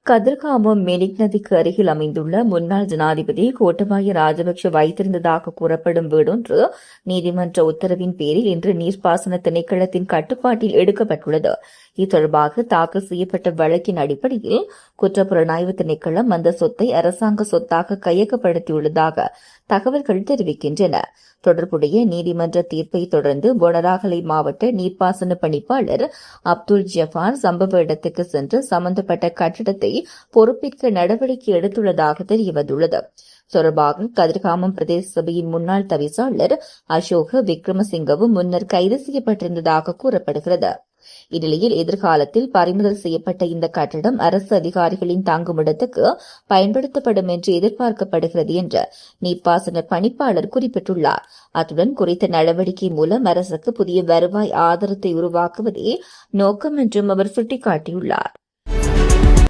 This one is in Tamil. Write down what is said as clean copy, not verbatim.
கதிர்காமம் மெலிக் நதிக்கு அருகில் அமைந்துள்ள முன்னாள் ஜனாதிபதி கோட்டபாய ராஜபக்ஷ வைத்திருந்ததாக கூறப்படும் வீடொன்று நீதிமன்ற உத்தரவின் பேரில் இன்று நீர்ப்பாசன திணைக்களத்தின் கட்டுப்பாட்டில் எடுக்கப்பட்டுள்ளது. இது தொடர்பாக தாக்கல் செய்யப்பட்ட வழக்கின் அடிப்படையில் குற்றப்புலனாய்வு திணைக்களம் அந்த சொத்தை அரசாங்க சொத்தாக கையகப்படுத்தியுள்ளதாக தகவல்கள் தெரிவிக்கின்றன. தொடர்புடைய நீதிமன்ற தீர்ப்பை தொடர்ந்து பொனராகலை மாவட்ட நீர்ப்பாசன பணிப்பாளர் அப்துல் ஜபார் சம்பவ இடத்துக்கு சென்று சம்பந்தப்பட்ட கட்டிடத்தை பொறுப்பேற்க நடவடிக்கை எடுத்துள்ளதாக தெரியவந்துள்ளது. தொடர்பாக கதிர்காமம் பிரதேச சபையின் முன்னாள் தவிசாளர் அசோக விக்ரமசிங்கவும் முன்னர் கைது செய்யப்பட்டிருந்ததாக கூறப்படுகிறது. இந்நிலையில் எதிர்காலத்தில் பறிமுதல் செய்யப்பட்ட இந்த கட்டடம் அரசு அதிகாரிகளின் தங்குமிடத்துக்கு பயன்படுத்தப்படும் என்று எதிர்பார்க்கப்படுகிறது என்று நீர்ப்பாசன பணிப்பாளர் குறிப்பிட்டுள்ளார். அத்துடன் குறித்த நடவடிக்கை மூலம் அரசுக்கு புதிய வருவாய் ஆதாரத்தை உருவாக்குவதே நோக்கம் என்றும் அவர் சுட்டிக்காட்டியுள்ளார்.